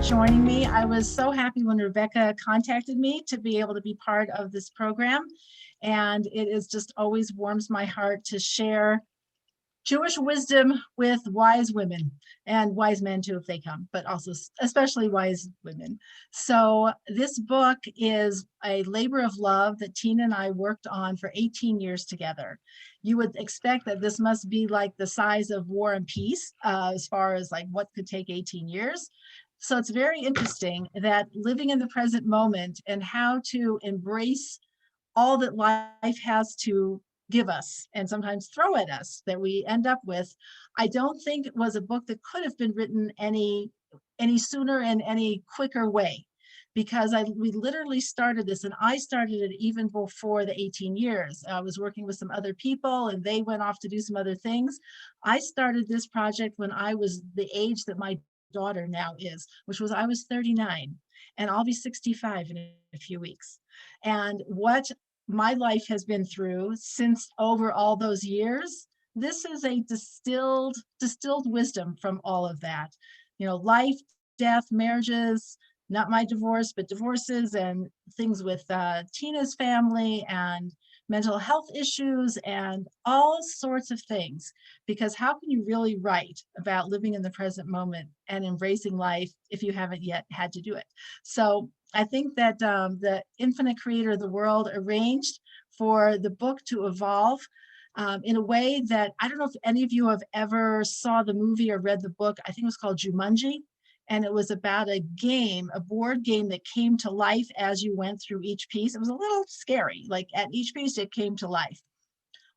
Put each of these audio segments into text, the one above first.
joining me. I was so happy when Rebecca contacted me to be able to be part of this program. And it is just always warms my heart to share Jewish wisdom with wise women and wise men too, if they come, but also especially wise women. So this book is a labor of love that Tina and I worked on for 18 years together. You would expect that this must be like the size of War and Peace, as far as like what could take 18 years. So it's very interesting that living in the present moment and how to embrace all that life has to give us and sometimes throw at us that we end up with. I don't think it was a book that could have been written any sooner and any quicker way, because we literally started this, and I started it even before the 18 years. I was working with some other people and they went off to do some other things. I started this project when I was the age that my daughter now is, which was I was 39, and I'll be 65 in a few weeks. And what my life has been through since over all those years, this is a distilled wisdom from all of that. You know, life, death, marriages, not my divorce, but divorces and things with Tina's family and mental health issues and all sorts of things. Because how can you really write about living in the present moment and embracing life if you haven't yet had to do it? So I think that the infinite creator of the world arranged for the book to evolve in a way that, I don't know if any of you have ever saw the movie or read the book. I think it was called Jumanji. And it was about a game, a board game that came to life as you went through each piece. It was a little scary, like at each piece it came to life.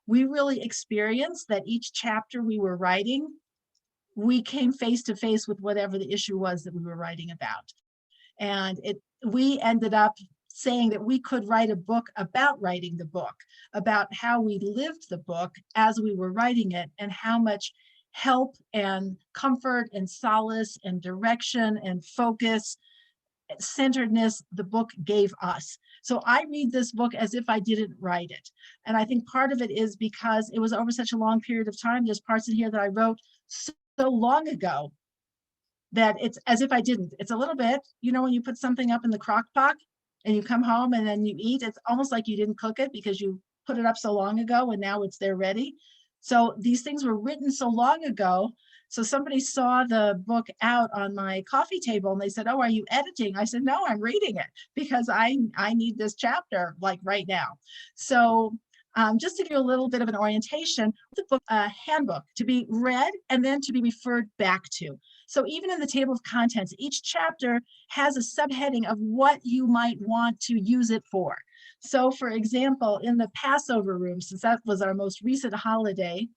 We really experienced that each chapter we were writing, we came face to face with whatever the issue was that we were writing about. And we ended up saying that we could write a book about writing the book, about how we lived the book as we were writing it, and how much help and comfort and solace and direction and focus, centeredness the book gave us. So I read this book as if I didn't write it. And I think part of it is because it was over such a long period of time. There's parts in here that I wrote so long ago that it's as if I didn't. It's a little bit, you know, when you put something up in the crock pot and you come home and then you eat, it's almost like you didn't cook it because you put it up so long ago and now it's there ready. So these things were written so long ago. So somebody saw the book out on my coffee table and they said, "Oh, are you editing?" I said, "No, I'm reading it because I need this chapter like right now." So just to give you a little bit of an orientation, the book, a handbook to be read and then to be referred back to. So even in the table of contents, each chapter has a subheading of what you might want to use it for. So for example, in the Passover room, since that was our most recent holiday,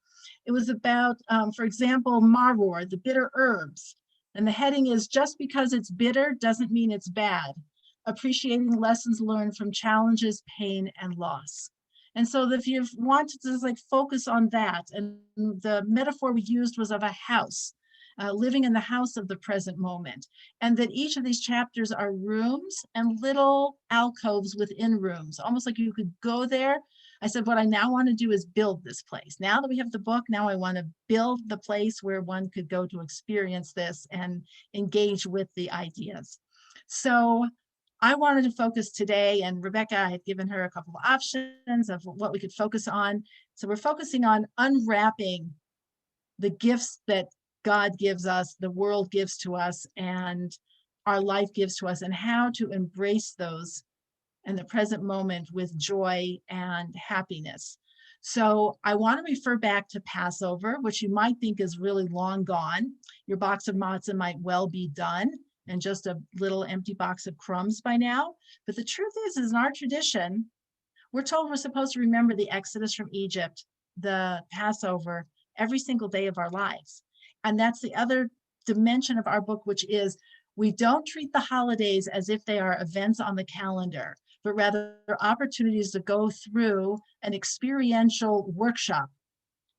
it was about, for example, maror, the bitter herbs. And the heading is, "Just because it's bitter doesn't mean it's bad. Appreciating lessons learned from challenges, pain, and loss." And so if you wanted to just like focus on that, and the metaphor we used was of a house, living in the house of the present moment, and that each of these chapters are rooms and little alcoves within rooms, almost like you could go there. I said, what I now want to do is build this place. Now that we have the book, now I want to build the place where one could go to experience this and engage with the ideas. So I wanted to focus today, and Rebecca, I had given her a couple of options of what we could focus on. So we're focusing on unwrapping the gifts that God gives us, the world gives to us, and our life gives to us, and how to embrace those in the present moment with joy and happiness. So I want to refer back to Passover, which you might think is really long gone. Your box of matzah might well be done and just a little empty box of crumbs by now. But the truth is in our tradition, we're told we're supposed to remember the Exodus from Egypt, the Passover, every single day of our lives. And that's the other dimension of our book, which is we don't treat the holidays as if they are events on the calendar, but rather opportunities to go through an experiential workshop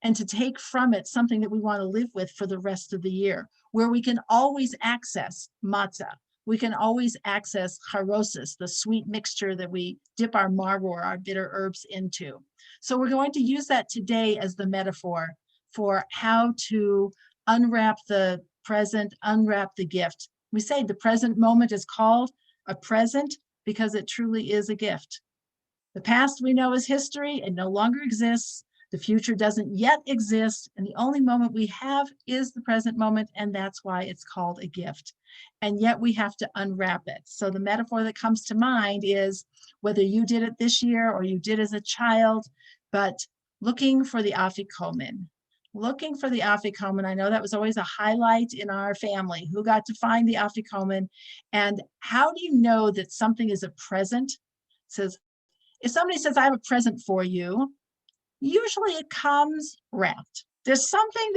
and to take from it something that we want to live with for the rest of the year, where we can always access matzah. We can always access charosis, the sweet mixture that we dip our maror, our bitter herbs, into. So we're going to use that today as the metaphor for how to unwrap the present, unwrap the gift, We say the present moment is called a present because it truly is a gift. The past we know is history and no longer exists. The future doesn't yet exist. And the only moment we have is the present moment. And that's why it's called a gift. And yet we have to unwrap it. So the metaphor that comes to mind is whether you did it this year or you did as a child, but looking for the afikomen. Looking for the afikomen. I know that was always a highlight in our family. Who got to find the afikomen? And how do you know that something is a present? It says, if somebody says, I have a present for you, usually it comes wrapped. There's something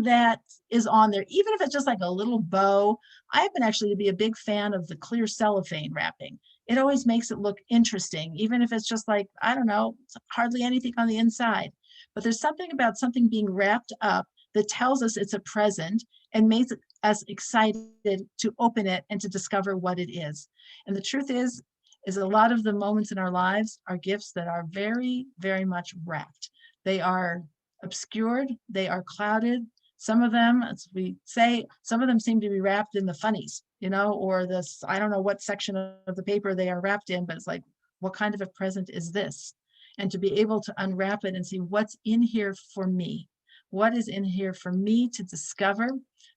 that is on there, even if it's just like a little bow. I happen actually to be a big fan of the clear cellophane wrapping. It always makes it look interesting, even if it's just like, I don't know, hardly anything on the inside. But there's something about something being wrapped up that tells us it's a present and makes us excited to open it and to discover what it is. And the truth is a lot of the moments in our lives are gifts that are very, very much wrapped. They are obscured, they are clouded. Some of them, as we say, some of them seem to be wrapped in the funnies, or this, I don't know what section of the paper they are wrapped in, but it's like, what kind of a present is this? And to be able to unwrap it and see what's in here for me. What is in here for me to discover?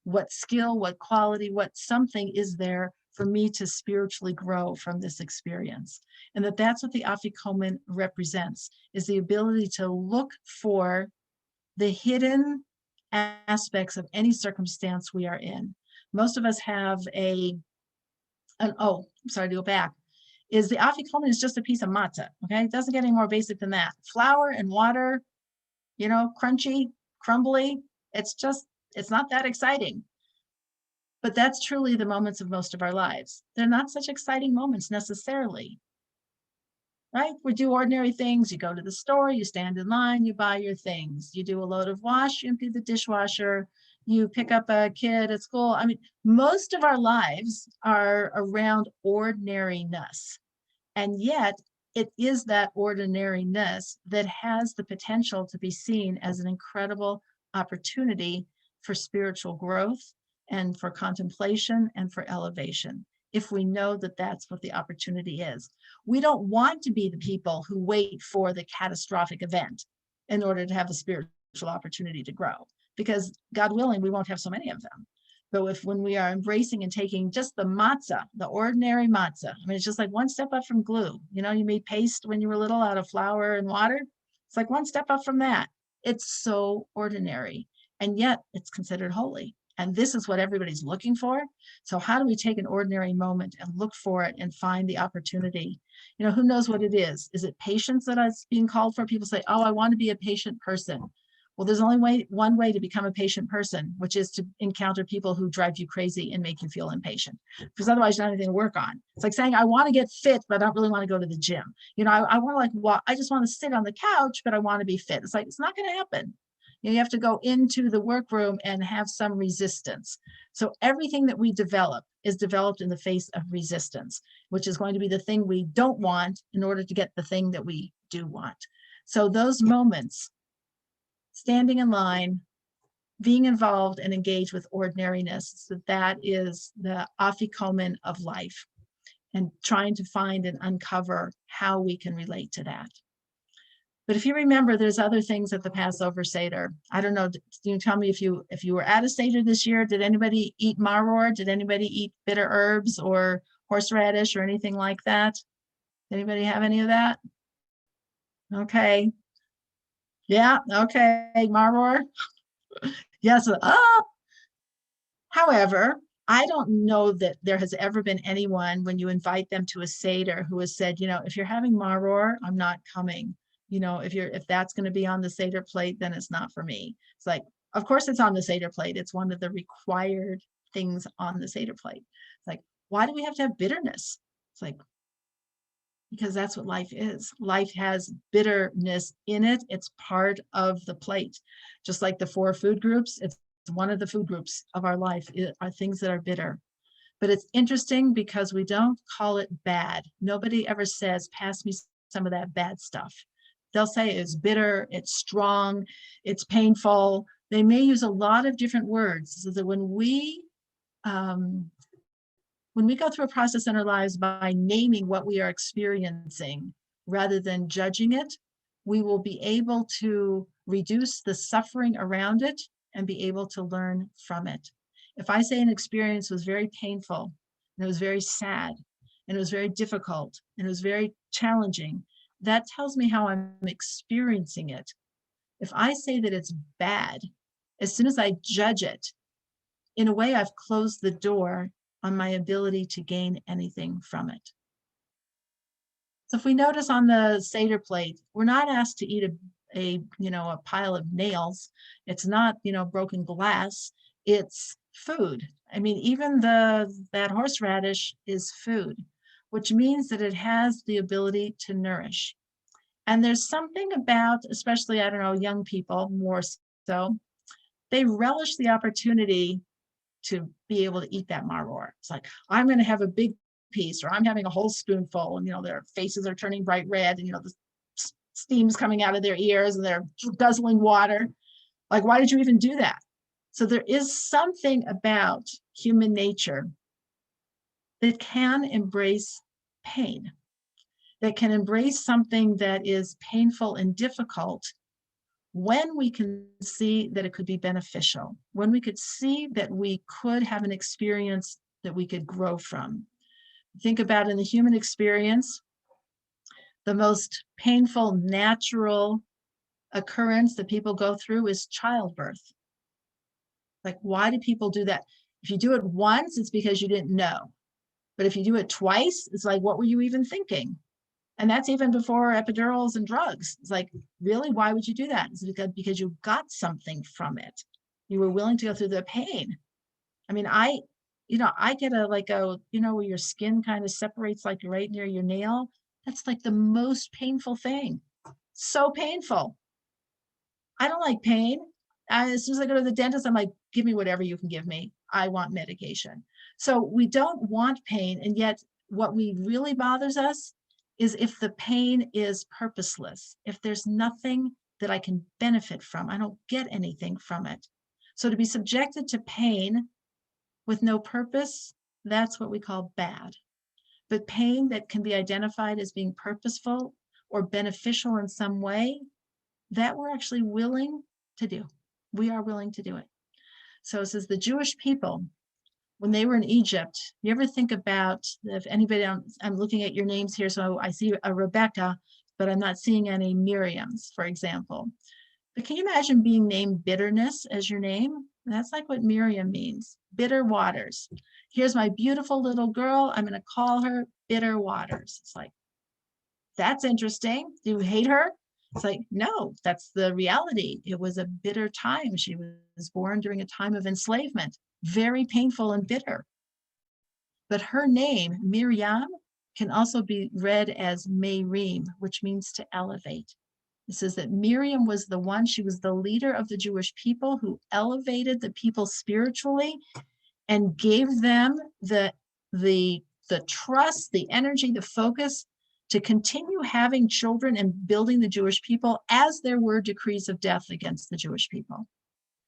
What skill, what quality, what something is there for me to spiritually grow from this experience? And that's what the afikomen represents, is the ability to look for the hidden aspects of any circumstance we are in. Most of us have I'm sorry to go back, is the afikomen is just a piece of matzah, okay? It doesn't get any more basic than that. Flour and water, crunchy, crumbly. It's not that exciting. But that's truly the moments of most of our lives. They're not such exciting moments necessarily, right? We do ordinary things. You go to the store, you stand in line, you buy your things. You do a load of wash, you empty the dishwasher, you pick up a kid at school. I mean, most of our lives are around ordinariness. And yet it is that ordinariness that has the potential to be seen as an incredible opportunity for spiritual growth and for contemplation and for elevation, if we know that that's what the opportunity is. We don't want to be the people who wait for the catastrophic event in order to have a spiritual opportunity to grow, because God willing, we won't have so many of them. But when we are embracing and taking just the matzah, the ordinary matzah, I mean, it's just like one step up from glue. You made paste when you were little out of flour and water. It's like one step up from that. It's so ordinary, and yet it's considered holy. And this is what everybody's looking for. So how do we take an ordinary moment and look for it and find the opportunity? Who knows what it is? Is it patience that is being called for? People say, oh, I want to be a patient person. Well, there's only one way to become a patient person, which is to encounter people who drive you crazy and make you feel impatient, because otherwise you don't have anything to work on. It's like saying, I want to get fit, but I don't really want to go to the gym. I want to walk. I just want to sit on the couch, but I want to be fit. It's like, it's not going to happen. You have to go into the workroom and have some resistance. So everything that we develop is developed in the face of resistance, which is going to be the thing we don't want in order to get the thing that we do want. So those moments, standing in line, being involved and engaged with ordinariness, that is the afikomen of life, and trying to find and uncover how we can relate to that. But if you remember, there's other things at the Passover Seder. I don't know, can you tell me if you were at a Seder this year, did anybody eat maror? Did anybody eat bitter herbs or horseradish or anything like that? Anybody have any of that? Okay. Yeah, okay, maror. Yes. However, I don't know that there has ever been anyone, when you invite them to a Seder, who has said, if you're having maror, I'm not coming. If that's going to be on the Seder plate, then it's not for me. It's like, of course it's on the Seder plate. It's one of the required things on the Seder plate. It's like, why do we have to have bitterness? It's like, because that's what life is. Life has bitterness in it. It's part of the plate. Just like the 4 food groups, it's one of the food groups of our life are things that are bitter. But it's interesting because we don't call it bad. Nobody ever says, pass me some of that bad stuff. They'll say it's bitter, it's strong, it's painful. They may use a lot of different words, so that when we when we go through a process in our lives by naming what we are experiencing rather than judging it, we will be able to reduce the suffering around it and be able to learn from it. If I say an experience was very painful, and it was very sad, and it was very difficult, and it was very challenging, that tells me how I'm experiencing it. If I say that it's bad, as soon as I judge it, in a way, I've closed the door on my ability to gain anything from it. So if we notice on the Seder plate, we're not asked to eat a pile of nails. It's not, broken glass. It's food. I mean, even that horseradish is food, which means that it has the ability to nourish. And there's something about, especially, I don't know, young people more so, they relish the opportunity to be able to eat that maror. It's like, I'm going to have a big piece, or I'm having a whole spoonful, and their faces are turning bright red, and the steam's coming out of their ears, and they're guzzling water. Like, why did you even do that? So there is something about human nature that can embrace pain, that can embrace something that is painful and difficult when we can see that it could be beneficial, when we could see that we could have an experience that we could grow from. Think about in the human experience, the most painful natural occurrence that people go through is childbirth. Like, why do people do that? If you do it once, it's because you didn't know. But if you do it twice, it's like, what were you even thinking? And that's even before epidurals and drugs. It's like, really, why would you do that? It's because you got something from it. You were willing to go through the pain. I mean, I get where your skin kind of separates like right near your nail. That's like the most painful thing. So painful. I don't like pain. As soon as I go to the dentist, I'm like, give me whatever you can give me. I want medication. So we don't want pain. And yet what really bothers us is if the pain is purposeless, if there's nothing that I can benefit from, I don't get anything from it. So to be subjected to pain with no purpose, that's what we call bad. But pain that can be identified as being purposeful or beneficial in some way, that we're actually willing to do. We are willing to do it. So it says the Jewish people, when they were in Egypt, you ever think about, if anybody, I'm looking at your names here, so I see a Rebecca, but I'm not seeing any Miriams, for example. But can you imagine being named bitterness as your name? That's like what Miriam means, bitter waters. Here's my beautiful little girl. I'm going to call her Bitter Waters. It's like, that's interesting. Do you hate her? It's like, no, that's the reality. It was a bitter time. She was born during a time of enslavement, very painful and bitter. But her name, Miriam, can also be read as Mayrim, which means to elevate. It says that Miriam was the one, she was the leader of the Jewish people who elevated the people spiritually and gave them the trust, the energy, the focus to continue having children and building the Jewish people as there were decrees of death against the Jewish people.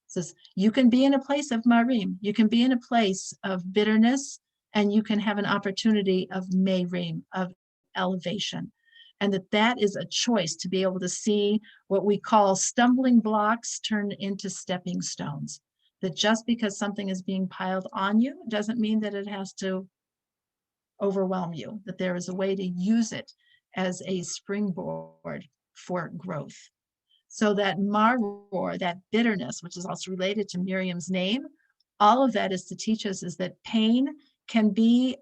It says, you can be in a place of Marim, you can be in a place of bitterness, and you can have an opportunity of Mayrim, of elevation. And that is a choice to be able to see what we call stumbling blocks turn into stepping stones. That just because something is being piled on you doesn't mean that it has to overwhelm you, that there is a way to use it as a springboard for growth. So that maror, that bitterness, which is also related to Miriam's name, all of that is to teach us is that pain can be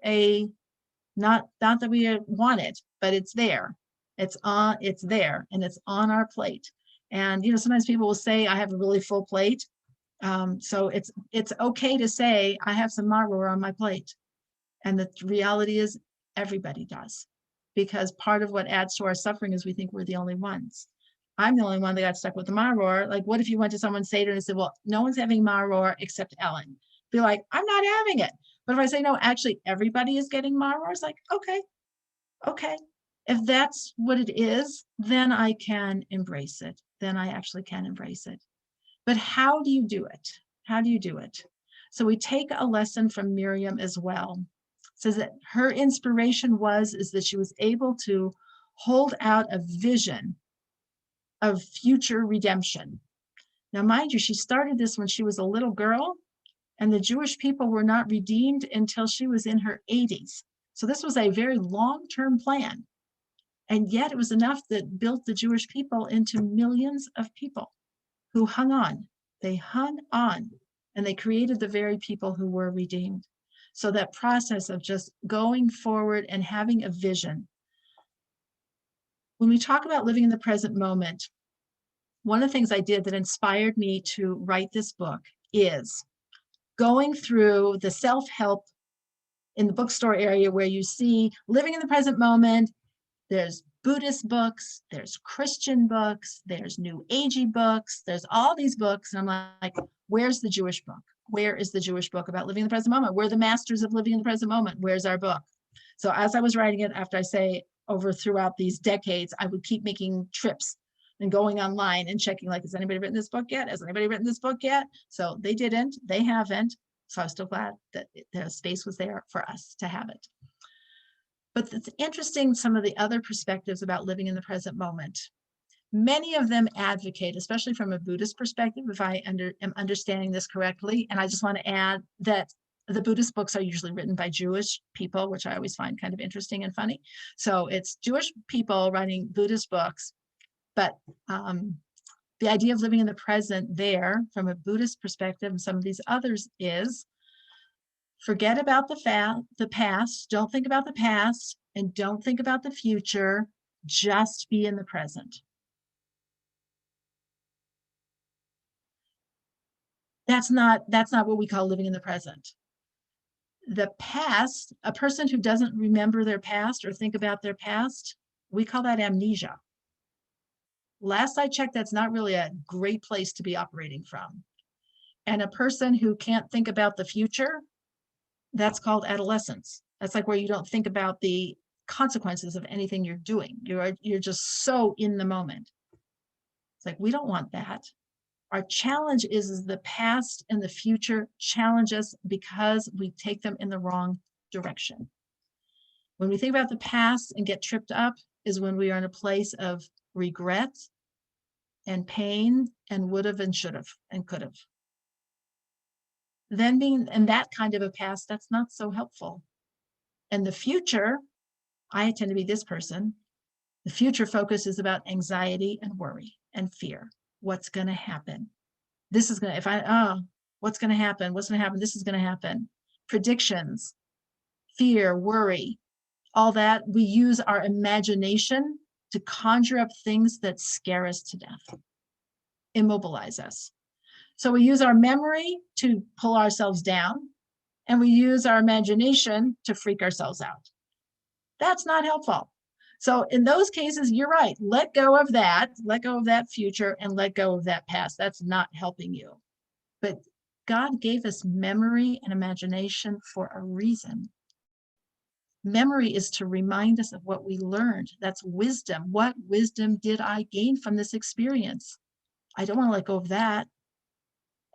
not that we want it, but it's there. It's there, and it's on our plate. And sometimes people will say, I have a really full plate. So it's okay to say, I have some maror on my plate. And the reality is everybody does, because part of what adds to our suffering is we think we're the only ones. I'm the only one that got stuck with the maror. Like, what if you went to someone's Seder and said, well, no one's having maror except Ellyn? Be like, I'm not having it. But if I say, no, actually everybody is getting maror, it's like, okay. If that's what it is, then I can embrace it. Then I actually can embrace it. But how do you do it? How do you do it? So we take a lesson from Miriam as well. It says that her inspiration is that she was able to hold out a vision of future redemption. Now, mind you, she started this when she was a little girl, and the Jewish people were not redeemed until she was in her 80s. So this was a very long-term plan. And yet it was enough that built the Jewish people into millions of people who hung on. They hung on, and they created the very people who were redeemed. So that process of just going forward and having a vision. When we talk about living in the present moment, one of the things I did that inspired me to write this book is going through the self-help in the bookstore area where you see living in the present moment. There's Buddhist books, there's Christian books, there's New Agey books, there's all these books. And I'm like, where's the Jewish book? Where is the Jewish book about living in the present moment? We're the masters of living in the present moment. Where's our book? So as I was writing it, after I say over throughout these decades, I would keep making trips and going online and checking, like, has anybody written this book yet? Has anybody written this book yet? So they didn't, they haven't. So I was still glad that the space was there for us to have it. But it's interesting, some of the other perspectives about living in the present moment. Many of them advocate, especially from a Buddhist perspective, if I am understanding this correctly. And I just want to add that the Buddhist books are usually written by Jewish people, which I always find kind of interesting and funny. So it's Jewish people writing Buddhist books. But the idea of living in the present there, from a Buddhist perspective, and some of these others, is forget about the past, don't think about the past, and don't think about the future, just be in the present. That's not what we call living in the present. The past, a person who doesn't remember their past or think about their past, we call that amnesia. Last I checked, that's not really a great place to be operating from. And a person who can't think about the future, that's called adolescence. That's like where you don't think about the consequences of anything you're doing. You're just so in the moment. It's like, we don't want that. Our challenge is the past and the future challenge us because we take them in the wrong direction. When we think about the past and get tripped up is when we are in a place of regret and pain and would have and should have and could have. Then being in that kind of a past, that's not so helpful. And the future, I tend to be this person. The future focus is about anxiety and worry and fear. What's going to happen? This is going to, what's going to happen? What's going to happen? This is going to happen. Predictions, fear, worry, all that. We use our imagination to conjure up things that scare us to death, immobilize us. So we use our memory to pull ourselves down, and we use our imagination to freak ourselves out. That's not helpful. So in those cases, you're right. Let go of that future, and let go of that past. That's not helping you. But God gave us memory and imagination for a reason. Memory is to remind us of what we learned. That's wisdom. What wisdom did I gain from this experience? I don't want to let go of that.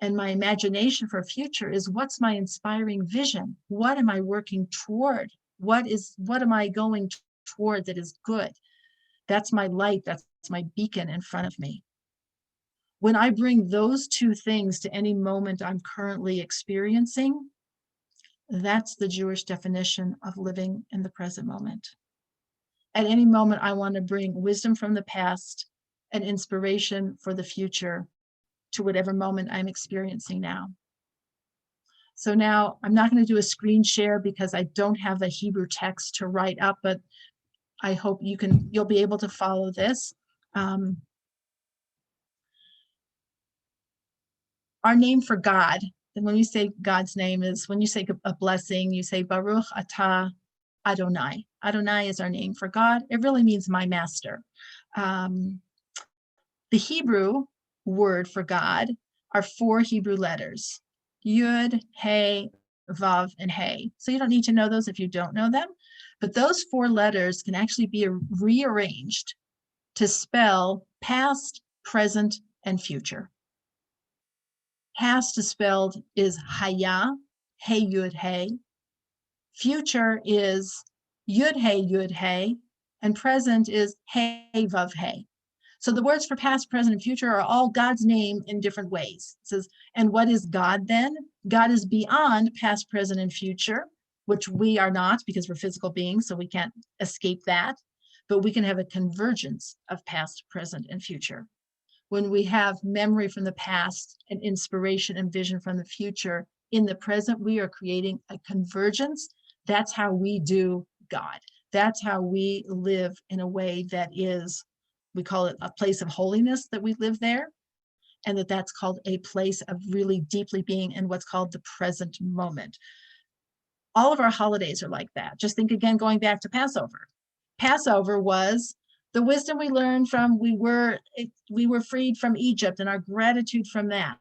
And my imagination for a future is, what's my inspiring vision? What am I working toward? What am I going toward that is good? That's my light. That's my beacon in front of me. When I bring those two things to any moment I'm currently experiencing, that's the Jewish definition of living in the present moment. At any moment, I want to bring wisdom from the past and inspiration for the future to whatever moment I'm experiencing now. So now I'm not going to do a screen share because I don't have the Hebrew text to write up, but I hope you'll be able to follow this. Our name for God, and when you say God's name, is when you say a blessing, you say Baruch Atah Adonai. Adonai is our name for God. It really means my master. The Hebrew word for God are 4 Hebrew letters: Yud, He, Vav, and He. So you don't need to know those if you don't know them, but those 4 letters can actually be rearranged to spell past, present, and future. Past is spelled is haya, hey yud hey. Future is yud hey, and present is hey vav hey. So the words for past, present, and future are all God's name in different ways. It says, and what is God then? God is beyond past, present, and future, which we are not because we're physical beings, so we can't escape that. But we can have a convergence of past, present, and future. When we have memory from the past and inspiration and vision from the future in the present, we are creating a convergence. That's how we do God. That's how we live in a way that is, we call it a place of holiness, that we live there, and that's called a place of really deeply being in what's called the present moment. All of our holidays are like that. Just think again, going back to Passover. Passover was the wisdom we learned from we were freed from Egypt and our gratitude from that.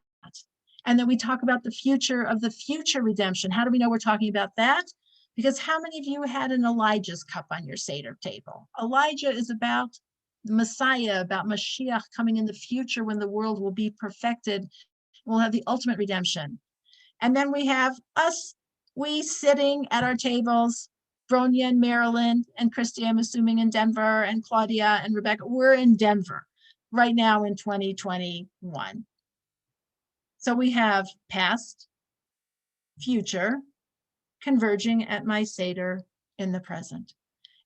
And then we talk about the future of the future redemption. How do we know we're talking about that? Because how many of you had an Elijah's cup on your Seder table? Elijah is about Messiah, about Mashiach coming in the future when the world will be perfected. We'll have the ultimate redemption. And then we have us, we sitting at our tables, Bronya and Marilyn and Christy, I'm assuming in Denver, and Claudia and Rebecca. We're in Denver right now in 2021. So we have past, future, converging at my Seder in the present.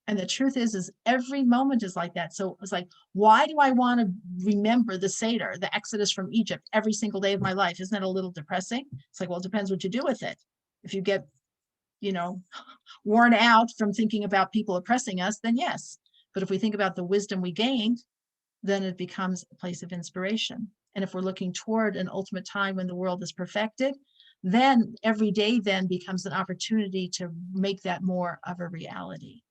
And the truth is every moment is like that. So it's like, why do I want to remember the Seder, the Exodus from Egypt, every single day of my life? Isn't that a little depressing? It's like, well, it depends what you do with it. If you get, worn out from thinking about people oppressing us, then yes. But if we think about the wisdom we gained, then it becomes a place of inspiration. And if we're looking toward an ultimate time when the world is perfected, then every day then becomes an opportunity to make that more of a reality.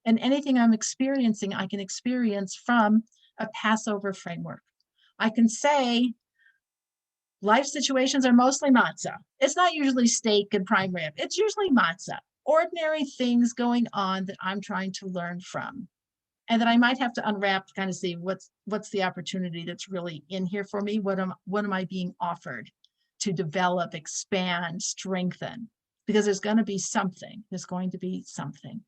And anything I'm experiencing, I can experience from a Passover framework. I can say life situations are mostly matzah. It's not usually steak and prime rib. It's usually matzah, ordinary things going on that I'm trying to learn from. And that I might have to unwrap to kind of see what's the opportunity that's really in here for me. What am I being offered to develop, expand, strengthen? Because there's going to be something. There's going to be something.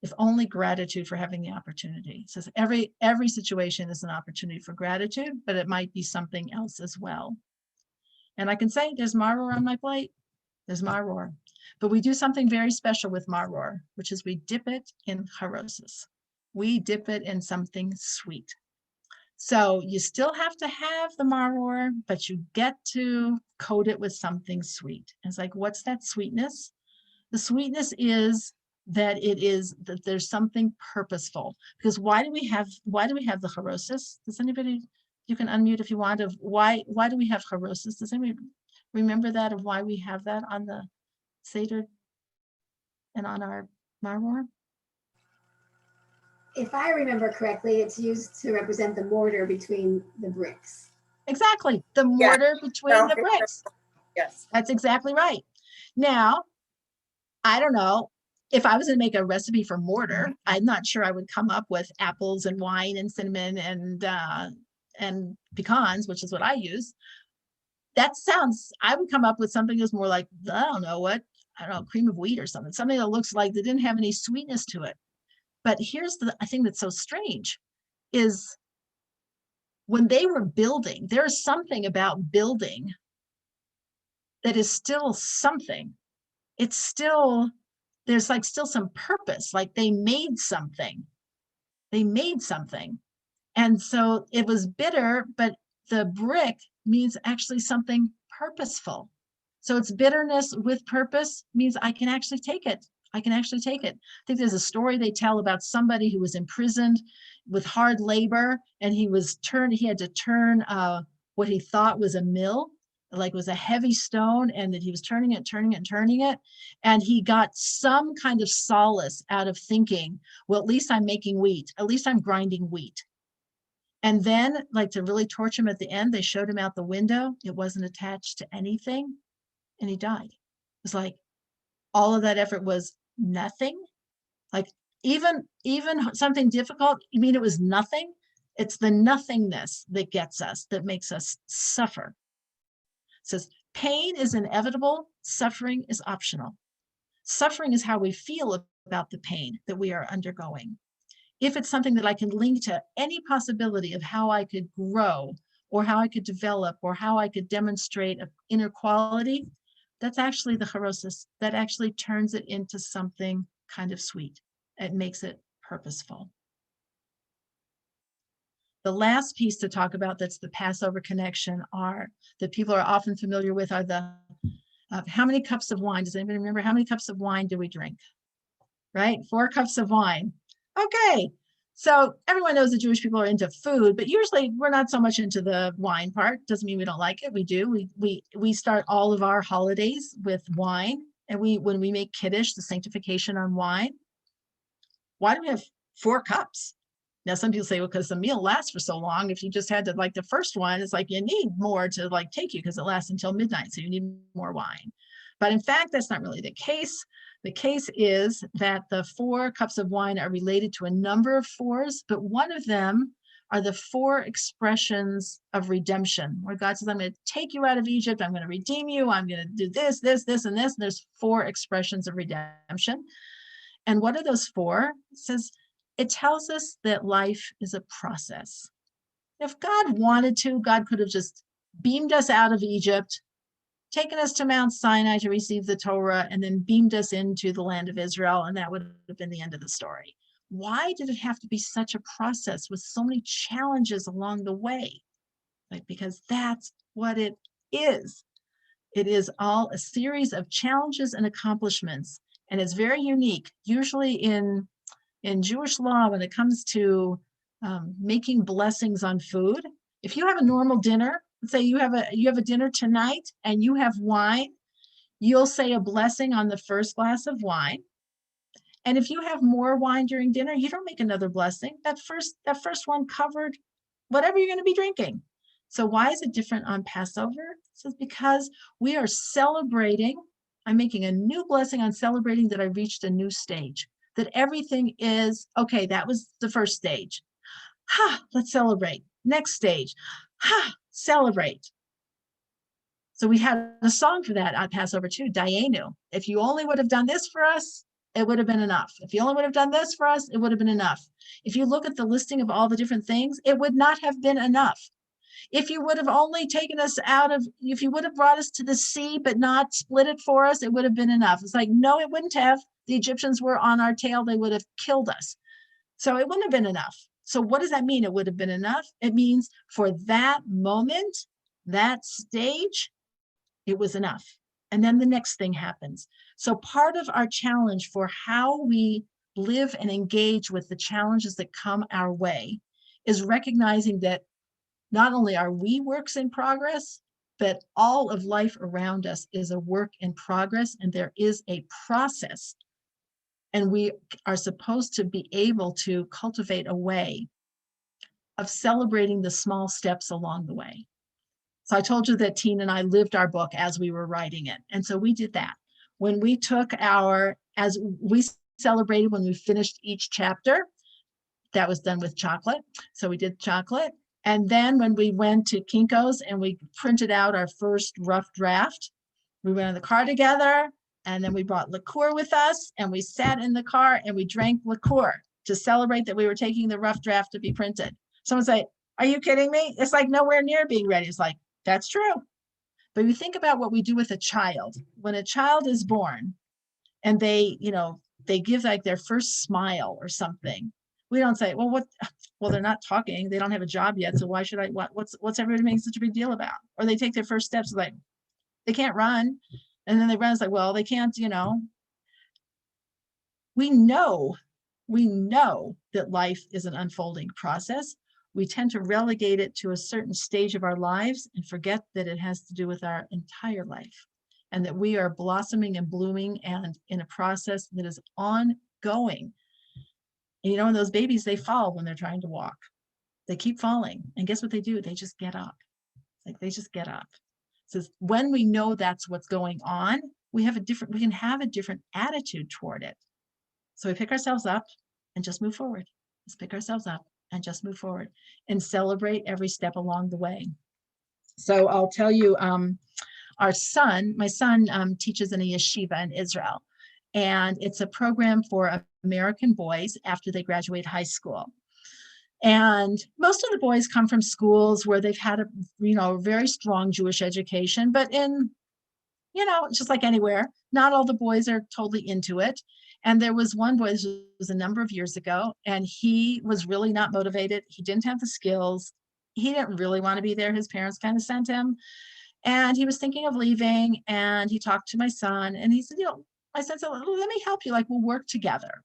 If only gratitude for having the opportunity. It says every situation is an opportunity for gratitude, but it might be something else as well. And I can say there's maror on my plate. There's maror. But we do something very special with maror, which is we dip it in charosis. We dip it in something sweet. So you still have to have the maror, but you get to coat it with something sweet. And it's like, what's that sweetness? The sweetness is that there's something purposeful. Because why do we have the charosis? Does anybody, you can unmute if you want, of why do we have charosis? Does anybody remember that, of why we have that on the Seder and on our maror? If I remember correctly, it's used to represent the mortar between the bricks. Exactly, the mortar between the bricks. Yes. That's exactly right. Now, I don't know, if I was going to make a recipe for mortar, I'm not sure I would come up with apples and wine and cinnamon and pecans, which is what I use. I would come up with something that's more like, I don't know, cream of wheat or something that looks like they didn't have any sweetness to it. But here's the thing that's so strange is when they were building, there's something about building that is still something. It's still, there's like still some purpose, like they made something. And so it was bitter, but the brick means actually something purposeful. So it's bitterness with purpose means I can actually take it. I think there's a story they tell about somebody who was imprisoned with hard labor, and he had to turn what he thought was a mill, like was a heavy stone, and that he was turning it. And he got some kind of solace out of thinking, well, at least I'm making wheat. At least I'm grinding wheat. And then, like, to really torture him at the end, they showed him out the window. It wasn't attached to anything, and he died. It was like all of that effort was nothing. Like even something difficult, you mean it was nothing? It's the nothingness that gets us, that makes us suffer. says, pain is inevitable, suffering is optional. Suffering is how we feel about the pain that we are undergoing. If it's something that I can link to any possibility of how I could grow or how I could develop or how I could demonstrate an inner quality, that's actually the charosis. That actually turns it into something kind of sweet. It makes it purposeful. The last piece to talk about that's the Passover connection that people are often familiar with are the how many cups of wine? Does anybody remember how many cups of wine do we drink? Right? 4 cups of wine. Okay. So everyone knows that Jewish people are into food, but usually we're not so much into the wine part. Doesn't mean we don't like it. We do. We start all of our holidays with wine. And when we make Kiddush, the sanctification on wine, why do we have 4 cups? Now, some people say, well, because the meal lasts for so long. If you just had to like the first one, it's like you need more to like take you because it lasts until midnight. So you need more wine. But in fact, that's not really the case. The case is that the 4 cups of wine are related to a number of 4s, but one of them are the 4 expressions of redemption, where God says, I'm going to take you out of Egypt. I'm going to redeem you. I'm going to do this, this, this, and this. And there's 4 expressions of redemption. And what are those 4? It says, it tells us that life is a process. If God wanted to, God could have just beamed us out of Egypt, taken us to Mount Sinai to receive the Torah, and then beamed us into the land of Israel, and that would have been the end of the story. Why did it have to be such a process with so many challenges along the way? Like, because that's what it is. It is all a series of challenges and accomplishments, and it's very unique. Usually in Jewish law, when it comes to making blessings on food, if you have a normal dinner, let's say you have a dinner tonight and you have wine, you'll say a blessing on the first glass of wine. And if you have more wine during dinner, you don't make another blessing. That first one covered whatever you're going to be drinking. So why is it different on Passover? It's because we are celebrating. I'm making a new blessing on celebrating that I reached a new stage. That everything is, okay, that was the first stage. Let's celebrate. Next stage. Celebrate. So we had a song for that on Passover too, Dayenu. If you only would have done this for us, it would have been enough. If you only would have done this for us, it would have been enough. If you look at the listing of all the different things, it would not have been enough. If you would have only taken us if you would have brought us to the sea, but not split it for us, it would have been enough. It's like, no, it wouldn't have. The Egyptians were on our tail. They would have killed us. So it wouldn't have been enough. So what does that mean? It would have been enough. It means for that moment, that stage, it was enough. And then the next thing happens. So part of our challenge for how we live and engage with the challenges that come our way is recognizing that not only are we works in progress, but all of life around us is a work in progress, and there is a process. And we are supposed to be able to cultivate a way of celebrating the small steps along the way. So I told you that Tina and I lived our book as we were writing it. And so we did that. When we took as we celebrated when we finished each chapter, that was done with chocolate. So we did chocolate. And then when we went to Kinko's and we printed out our first rough draft, we went in the car together, and then we brought liqueur with us, and we sat in the car and we drank liqueur to celebrate that we were taking the rough draft to be printed. Someone say, are you kidding me? It's like nowhere near being ready. It's like, that's true. But you think about what we do with a child. When a child is born and they give like their first smile or something, we don't say, well, they're not talking. They don't have a job yet. So why should what's everybody making such a big deal about? Or they take their first steps, like they can't run. And then they run, it's like, well, they can't, We know that life is an unfolding process. We tend to relegate it to a certain stage of our lives and forget that it has to do with our entire life, and that we are blossoming and blooming and in a process that is ongoing. And and those babies, they fall when they're trying to walk. They keep falling. And guess what they do? They just get up. Like they just get up. So when we know that's what's going on, we can have a different attitude toward it. So we pick ourselves up and just move forward. Let's pick ourselves up and just move forward and celebrate every step along the way. So I'll tell you, my son teaches in a yeshiva in Israel, and it's a program for American boys after they graduate high school. And most of the boys come from schools where they've had a very strong Jewish education, but just like anywhere, not all the boys are totally into it. And there was one boy, this was a number of years ago, and he was really not motivated. He didn't have the skills. He didn't really want to be there. His parents kind of sent him. And he was thinking of leaving, and he talked to my son, and he said, my son said, let me help you, like we'll work together.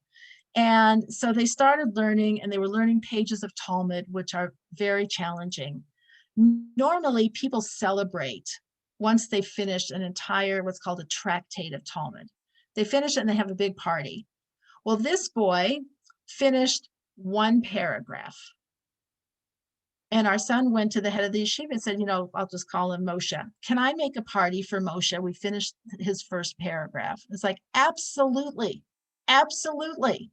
And so they started learning, and they were learning pages of Talmud, which are very challenging. Normally, people celebrate once they finished an entire, what's called a tractate of Talmud. They finish it and they have a big party. Well, this boy finished one paragraph. And our son went to the head of the yeshiva and said, I'll just call him Moshe. Can I make a party for Moshe? We finished his first paragraph. It's like, absolutely, absolutely.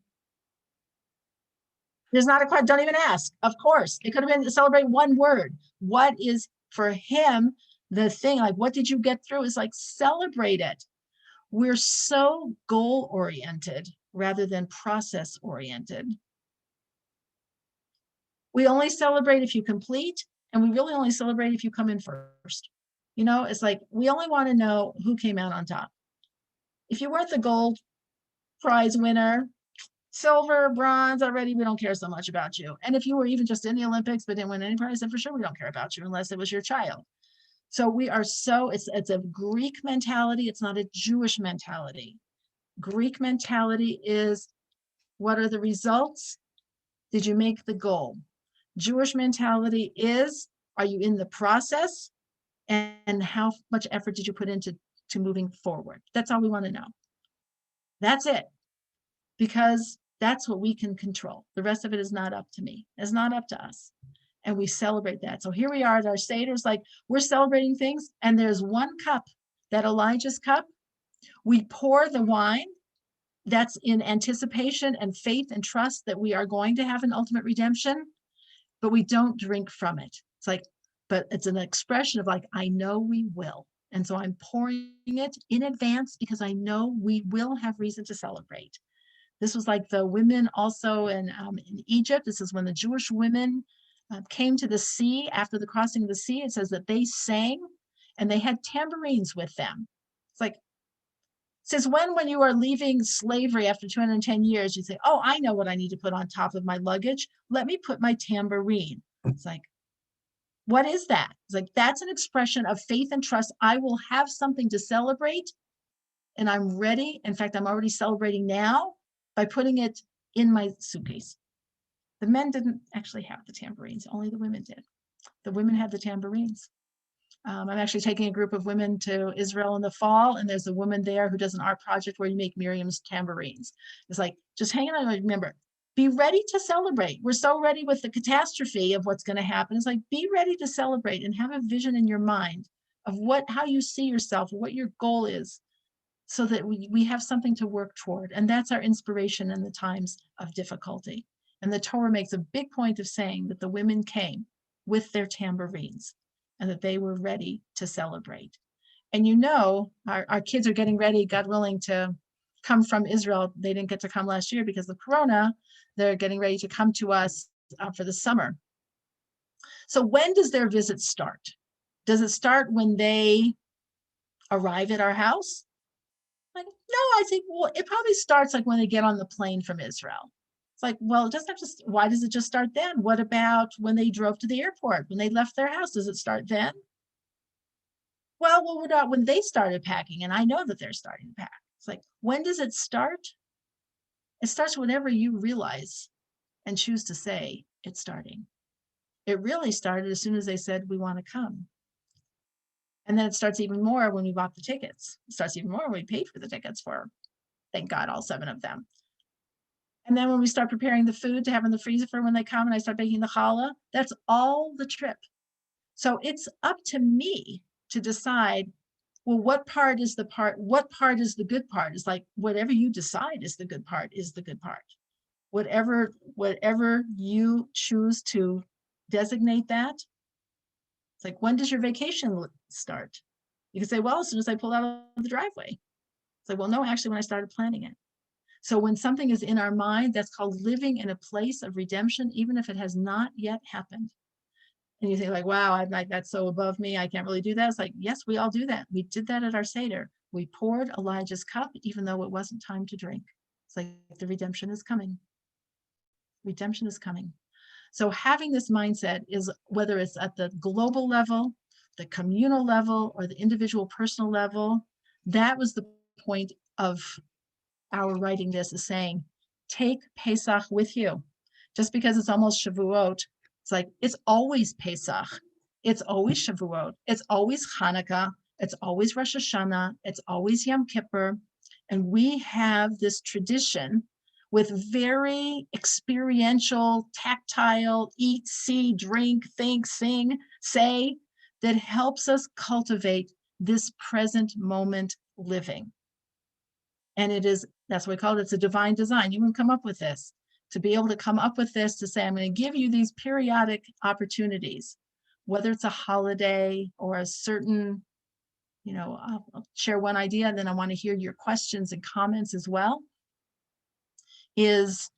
There's not a question, don't even ask. Of course, it could have been to celebrate one word. What is for him the thing? Like, what did you get through? Is like, celebrate it. We're so goal-oriented rather than process-oriented. We only celebrate if you complete, and we really only celebrate if you come in first. It's like, we only want to know who came out on top. If you weren't the gold prize winner, silver, bronze, already, we don't care so much about you. And if you were even just in the Olympics but didn't win any prize, then for sure we don't care about you unless it was your child. So we are it's a Greek mentality. It's not a Jewish mentality. Greek mentality is, what are the results? Did you make the goal? Jewish mentality is, are you in the process? And how much effort did you put into moving forward? That's all we want to know. That's it. Because that's what we can control. The rest of it is not up to me. It's not up to us. And we celebrate that. So here we are at our Seder's, like we're celebrating things. And there's one cup, that Elijah's cup. We pour the wine. That's in anticipation and faith and trust that we are going to have an ultimate redemption, but we don't drink from it. It's like, but it's an expression of like, I know we will. And so I'm pouring it in advance because I know we will have reason to celebrate. This was like the women also in Egypt. This is when the Jewish women came to the sea after the crossing of the sea. It says that they sang and they had tambourines with them. It's like, since when you are leaving slavery after 210 years, you say, oh, I know what I need to put on top of my luggage. Let me put my tambourine. It's like, what is that? It's like, that's an expression of faith and trust. I will have something to celebrate and I'm ready. In fact, I'm already celebrating now by putting it in my suitcase. The men didn't actually have the tambourines, only the women did. The women had the tambourines. I'm actually taking a group of women to Israel in the fall, and there's a woman there who does an art project where you make Miriam's tambourines. It's like, just hang on, remember, be ready to celebrate. We're so ready with the catastrophe of what's going to happen. It's like, be ready to celebrate and have a vision in your mind of how you see yourself, what your goal is, so that we have something to work toward. And that's our inspiration in the times of difficulty. And the Torah makes a big point of saying that the women came with their tambourines and that they were ready to celebrate. And our kids are getting ready, God willing, to come from Israel. They didn't get to come last year because of Corona. They're getting ready to come to us for the summer. So when does their visit start? Does it start when they arrive at our house? Like, no, I think, well, it probably starts like when they get on the plane from Israel. It's like, well, it doesn't have to, why does it just start then? What about when they drove to the airport, when they left their house? Does it start then? Well, what about when they started packing? And I know that they're starting to pack. It's like, when does it start? It starts whenever you realize and choose to say it's starting. It really started as soon as they said, we want to come. And then it starts even more when we bought the tickets. It starts even more when we paid for the tickets for, thank God, all 7 of them. And then when we start preparing the food to have in the freezer for when they come and I start baking the challah, that's all the trip. So it's up to me to decide, well, what part is the good part? It's like, whatever you decide is the good part is the good part. Whatever you choose to designate that. It's like, when does your vacation start? You can say, well, as soon as I pulled out of the driveway. It's like, well, no, actually, when I started planning it. So when something is in our mind, that's called living in a place of redemption, even if it has not yet happened. And you think like, wow, I'm like, that's so above me. I can't really do that. It's like, yes, we all do that. We did that at our Seder. We poured Elijah's cup, even though it wasn't time to drink. It's like the redemption is coming. Redemption is coming. So having this mindset is, whether it's at the global level, the communal level, or the individual personal level, that was the point of our writing this, is saying, take Pesach with you. Just because it's almost Shavuot, it's like, it's always Pesach. It's always Shavuot. It's always Hanukkah. It's always Rosh Hashanah. It's always Yom Kippur. And we have this tradition with very experiential, tactile, eat, see, drink, think, sing, say, that helps us cultivate this present moment living. And it is, that's what we call it, it's a divine design. You can come up with this, to be able to come up with this, to say, I'm going to give you these periodic opportunities, whether it's a holiday or a certain, I'll share one idea, and then I want to hear your questions and comments as well, is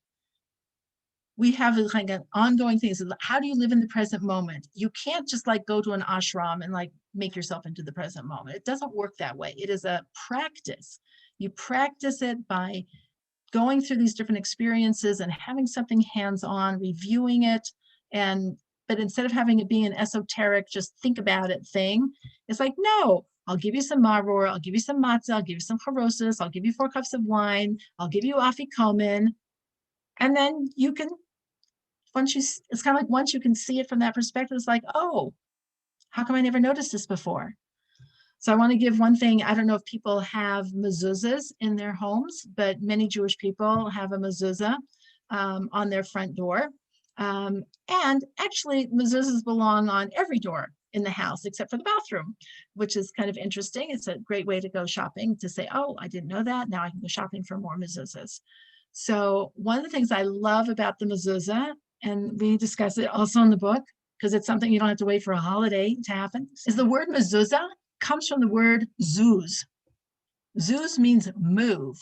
we have like an ongoing thing. So how do you live in the present moment? You can't just like go to an ashram and like make yourself into the present moment. It doesn't work that way. It is a practice. You practice it by going through these different experiences and having something hands-on, reviewing it. But instead of having it be an esoteric, just think about it thing, it's like, no, I'll give you some maror, I'll give you some matzah, I'll give you some charosis, I'll give you 4 cups of wine, I'll give you afikomen. And then you can, it's kind of like once you can see it from that perspective, it's like, oh, how come I never noticed this before? So I want to give one thing. I don't know if people have mezuzahs in their homes, but many Jewish people have a mezuzah on their front door. And actually, mezuzahs belong on every door in the house except for the bathroom, which is kind of interesting. It's a great way to go shopping, to say, oh, I didn't know that. Now I can go shopping for more mezuzahs. So one of the things I love about the mezuzah, and we discuss it also in the book, because it's something you don't have to wait for a holiday to happen, is the word mezuzah comes from the word zuz. Zuz means move.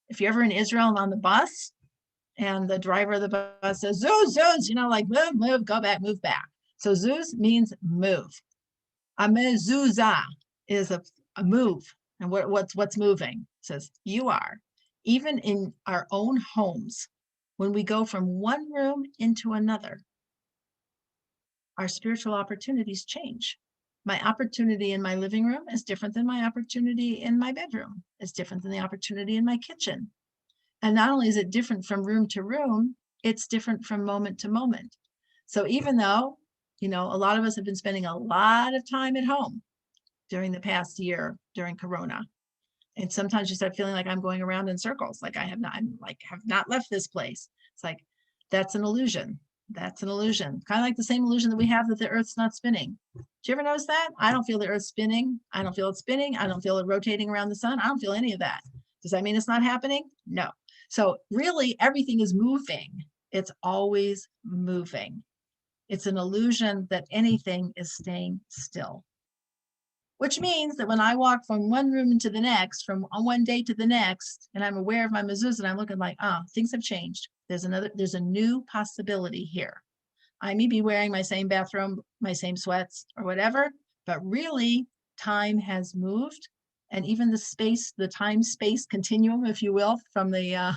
If you're ever in Israel and on the bus, and the driver of the bus says, zuz, zuz, like move, move, go back, move back. So zuz means move. A mezuzah is a move. And what's moving? It says, you are. Even in our own homes, when we go from one room into another, our spiritual opportunities change. My opportunity in my living room is different than my opportunity in my bedroom. It's different than the opportunity in my kitchen. And not only is it different from room to room, it's different from moment to moment. So even though, a lot of us have been spending a lot of time at home during the past year, during Corona, and sometimes you start feeling like I'm going around in circles, like I have not left this place. It's like, that's an illusion. That's an illusion. Kind of like the same illusion that we have that the Earth's not spinning. Do you ever notice that? I don't feel the Earth spinning. I don't feel it spinning. I don't feel it rotating around the sun. I don't feel any of that. Does that mean it's not happening? No. So really everything is moving. It's always moving. It's an illusion that anything is staying still. Which means that when I walk from one room into the next, from one day to the next, and I'm aware of my mezuzah, and I'm looking like, things have changed. There's a new possibility here. I may be wearing my same bathrobe, my same sweats or whatever, but really time has moved. And even the time-space continuum, if you will, from the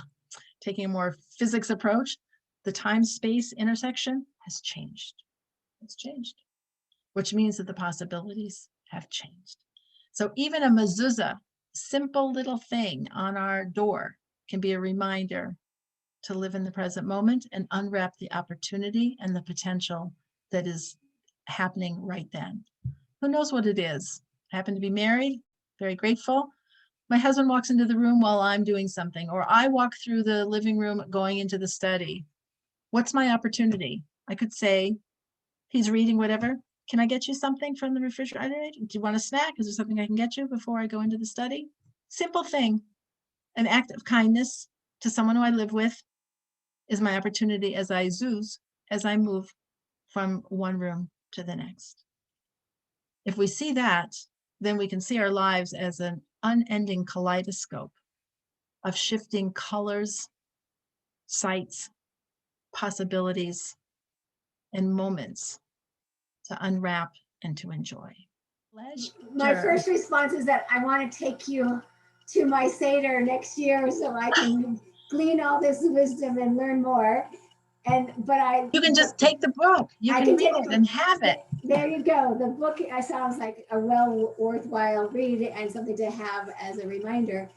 taking a more physics approach, the time-space intersection has changed. It's changed, which means that the possibilities have changed. So even a mezuzah, simple little thing on our door, can be a reminder to live in the present moment and unwrap the opportunity and the potential that is happening right then. Who knows what it is? I happen to be married, very grateful. My husband walks into the room while I'm doing something, or I walk through the living room going into the study. What's my opportunity? I could say, he's reading whatever. Can I get you something from the refrigerator? Do you want a snack? Is there something I can get you before I go into the study? Simple thing. An act of kindness to someone who I live with is my opportunity as I move from one room to the next. If we see that, then we can see our lives as an unending kaleidoscope of shifting colors, sights, possibilities, and moments to unwrap and to enjoy. My Pleasure. first response is that I want to take you to my Seder next year so I can glean all this wisdom and learn more. You can just take the book. You I can can read it and have it. There you go. The book sounds like a well worthwhile read and something to have as a reminder.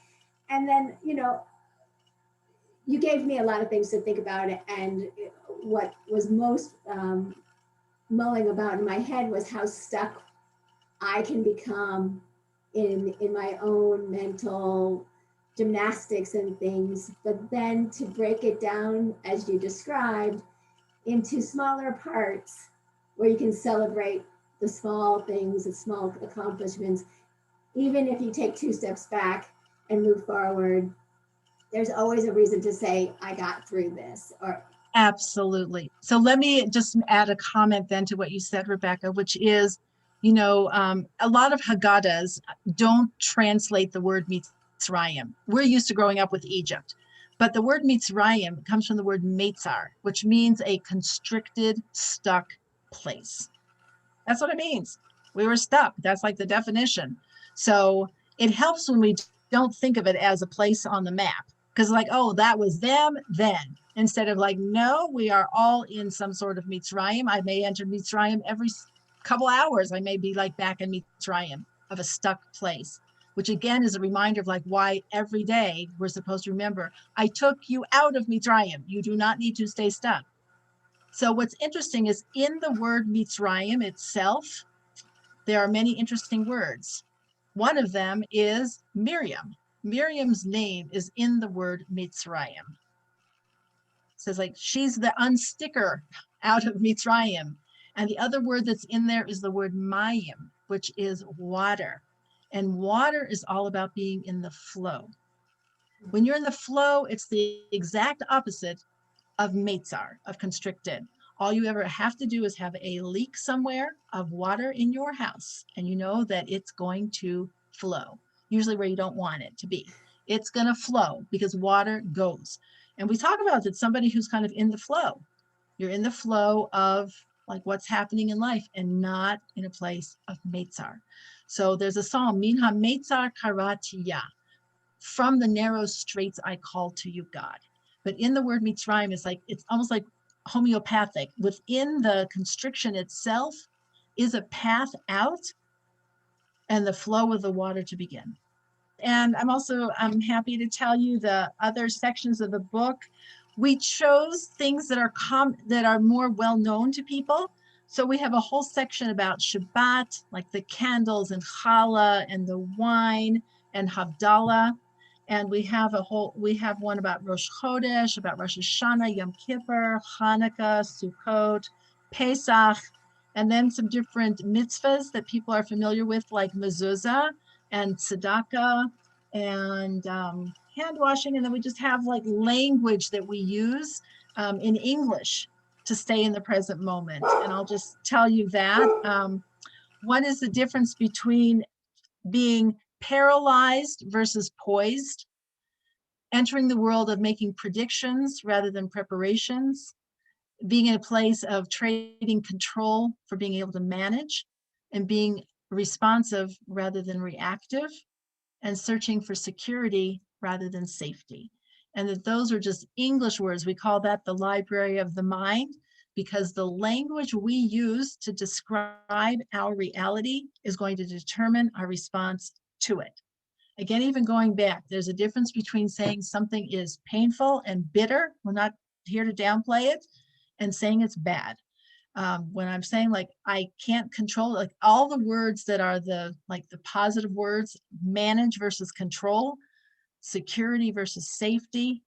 And then, you gave me a lot of things to think about. And what was most mulling about in my head was how stuck I can become in my own mental gymnastics and things, but then to break it down, as you described, into smaller parts where you can celebrate the small things, the small accomplishments. Even if you take 2 steps back and move forward, there's always a reason to say, I got through this. Or Absolutely. So let me just add a comment then to what you said, Rebecca, which is, a lot of Haggadahs don't translate the word Mitzrayim. We're used to growing up with Egypt, but the word Mitzrayim comes from the word Meitzar, which means a constricted, stuck place. That's what it means. We were stuck. That's like the definition. So it helps when we don't think of it as a place on the map, because like, oh, that was them then. Instead of like, no, we are all in some sort of Mitzrayim. I may enter Mitzrayim every couple hours. I may be like back in Mitzrayim of a stuck place, which again is a reminder of like why every day we're supposed to remember, I took you out of Mitzrayim. You do not need to stay stuck. So what's interesting is in the word Mitzrayim itself, there are many interesting words. One of them is Miriam. Miriam's name is in the word Mitzrayim. It says like she's the unsticker out of Mitzrayim. And the other word that's in there is the word Mayim, which is water. And water is all about being in the flow. When you're in the flow, it's the exact opposite of Meitzar, of constricted. All you ever have to do is have a leak somewhere of water in your house, and you know that it's going to flow, usually where you don't want it to be. It's going to flow because water goes. And we talk about that somebody who's kind of in the flow. You're in the flow of like what's happening in life and not in a place of Meitzar. So there's a psalm, Min ha-Meitzar karatiya. From the narrow straits I call to you, God. But in the word Mitzrayim, it's almost like homeopathic. Within the constriction itself is a path out and the flow of the water to begin. And I'm happy to tell you the other sections of the book. We chose things that are more well known to people. So we have a whole section about Shabbat, like the candles and challah and the wine and Havdalah. And we have one about Rosh Chodesh, about Rosh Hashanah, Yom Kippur, Hanukkah, Sukkot, Pesach, and then some different mitzvahs that people are familiar with, like mezuzah and tzedakah and hand washing. And then we just have like language that we use in English to stay in the present moment. And I'll just tell you that. What is the difference between being paralyzed versus poised, entering the world of making predictions rather than preparations, being in a place of trading control for being able to manage, and being responsive rather than reactive, and searching for security rather than safety. And that those are just English words. We call that the library of the mind, because the language we use to describe our reality is going to determine our response to it. Again, even going back, there's a difference between saying something is painful and bitter. We're not here to downplay it, and saying it's bad. When I'm saying like, I can't control, like all the words that are the positive words, manage versus control, security versus safety.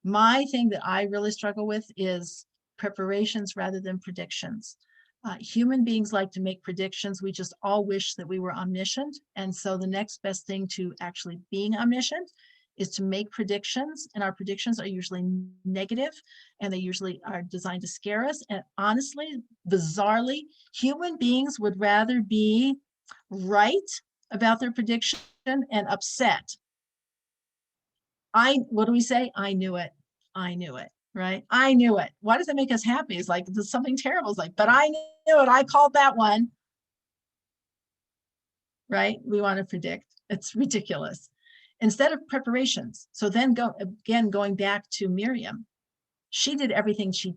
My thing that I really struggle with is preparations rather than predictions. Human beings like to make predictions. We just all wish that we were omniscient. And so the next best thing to actually being omniscient is to make predictions. And our predictions are usually negative, and they usually are designed to scare us. And honestly, bizarrely, human beings would rather be right about their prediction and upset. What do we say? I knew it. I knew it, right? I knew it. Why does it make us happy? It's like there's something terrible. It's like, but I knew it. I called that one, right? We want to predict. It's ridiculous. Instead of preparations. So then going back to Miriam, she did everything she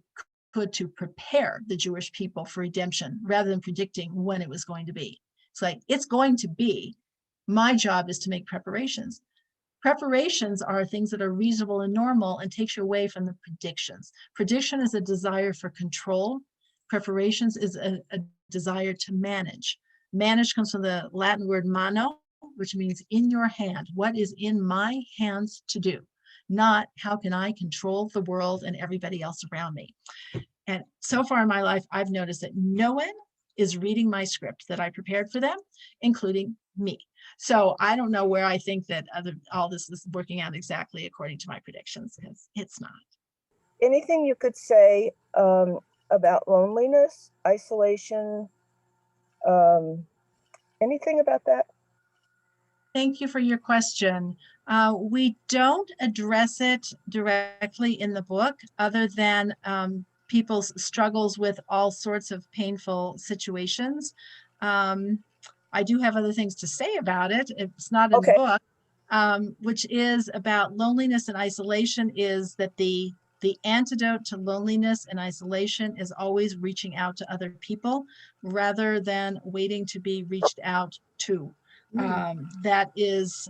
could to prepare the Jewish people for redemption rather than predicting when it was going to be. It's like, it's going to be. My job is to make preparations. Preparations are things that are reasonable and normal and takes you away from the predictions. Prediction is a desire for control. Preparations is a desire to manage. Manage comes from the Latin word mano, which means in your hand. What is in my hands to do? Not how can I control the world and everybody else around me. And so far in my life, I've noticed that no one is reading my script that I prepared for them, including me. So I don't know where I think that all this is working out exactly according to my predictions, because it's not. Anything you could say about loneliness, isolation, anything about that? Thank you for your question. We don't address it directly in the book, other than people's struggles with all sorts of painful situations. I do have other things to say about it. It's not in the book, which is about loneliness and isolation, is that the antidote to loneliness and isolation is always reaching out to other people rather than waiting to be reached out to. That is,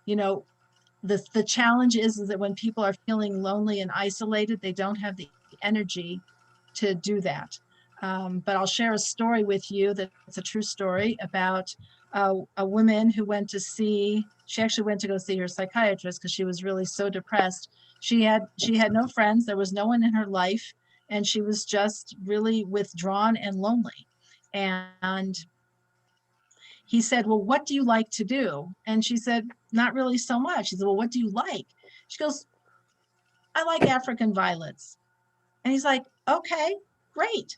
the challenge is that when people are feeling lonely and isolated, they don't have the energy to do that. But I'll share a story with you that's a true story about a woman who she actually went to go see her psychiatrist because she was really so depressed. She had no friends. There was no one in her life. And she was just really withdrawn and lonely. And he said, well, what do you like to do? And she said, not really so much. He said, well, what do you like? She goes, I like African violets. And he's like, okay, great.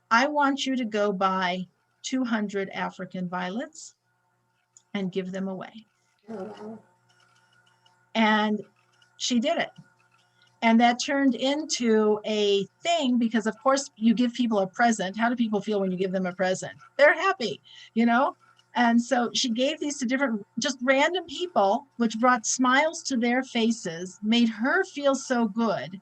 I want you to go buy 200 African violets and give them away. Oh, And she did it. And that turned into a thing because, of course, you give people a present. How do people feel when you give them a present? They're happy, And so she gave these to different, just random people, which brought smiles to their faces, made her feel so good.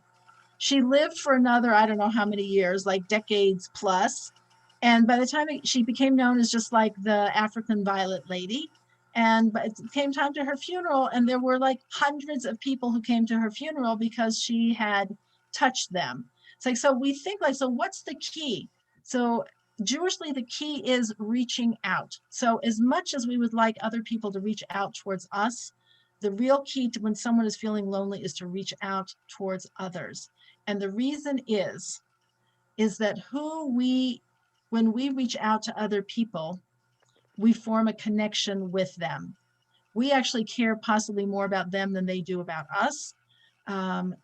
She lived for another, I don't know how many years, like decades plus. And by the time she became known as just like the African violet lady. And it came time to her funeral, and there were like hundreds of people who came to her funeral because she had touched them. It's like, so we think like, so what's the key? So Jewishly, the key is reaching out. So as much as we would like other people to reach out towards us, the real key to when someone is feeling lonely is to reach out towards others. And the reason is that when we reach out to other people, we form a connection with them. We actually care possibly more about them than they do about us.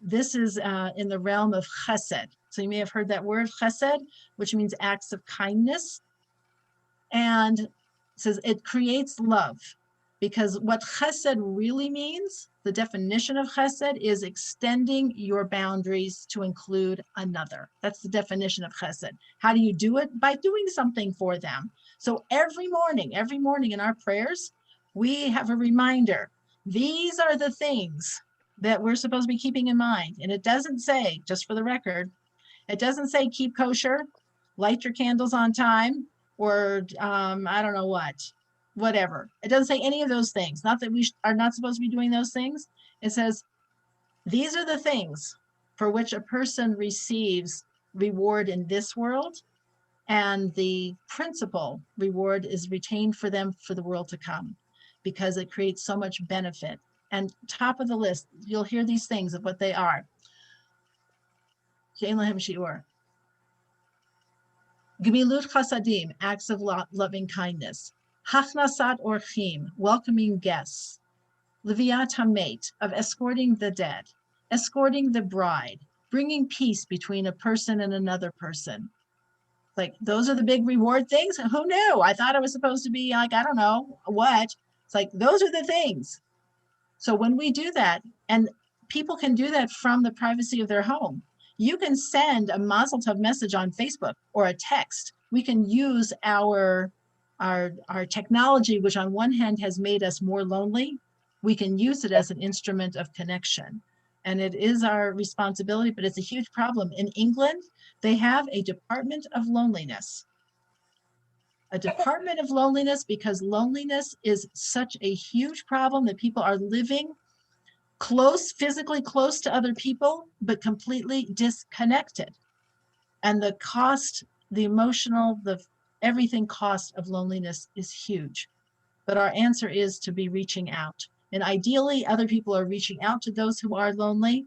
This is in the realm of chesed. So you may have heard that word chesed, which means acts of kindness. And it says it creates love, because what chesed really means, the definition of chesed is extending your boundaries to include another. That's the definition of chesed. How do you do it? By doing something for them. So every morning in our prayers, we have a reminder. These are the things that we're supposed to be keeping in mind. And it doesn't say, just for the record, it doesn't say keep kosher, light your candles on time, or I don't know whatever. It doesn't say any of those things. Not that we are not supposed to be doing those things. It says, these are the things for which a person receives reward in this world, and the principal reward is retained for them for the world to come, because it creates so much benefit. And top of the list, you'll hear these things of what they are. Gemilut chasadim, acts of loving kindness. Hachnasat orchim, welcoming guests. Leviat hamet, of escorting the dead. Escorting the bride, bringing peace between a person and another person. Like, those are the big reward things. Who knew? I thought it was supposed to be like, I don't know what. It's like, those are the things. So when we do that, and people can do that from the privacy of their home, you can send a Mazel Tov message on Facebook or a text. We can use our technology, which on one hand has made us more lonely. We can use it as an instrument of connection. And it is our responsibility, but it's a huge problem. In England, they have a department of loneliness. A department of loneliness, because loneliness is such a huge problem that people are living close, physically close to other people, but completely disconnected. And the cost, the emotional, the everything cost of loneliness is huge. But our answer is to be reaching out. And ideally, other people are reaching out to those who are lonely,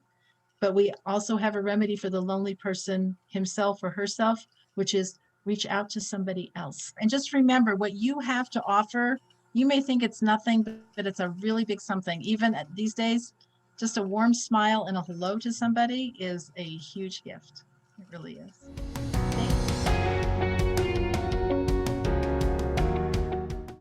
but we also have a remedy for the lonely person himself or herself, which is reach out to somebody else. And just remember what you have to offer. You may think it's nothing, but it's a really big something. Even these days, just a warm smile and a hello to somebody is a huge gift. It really is.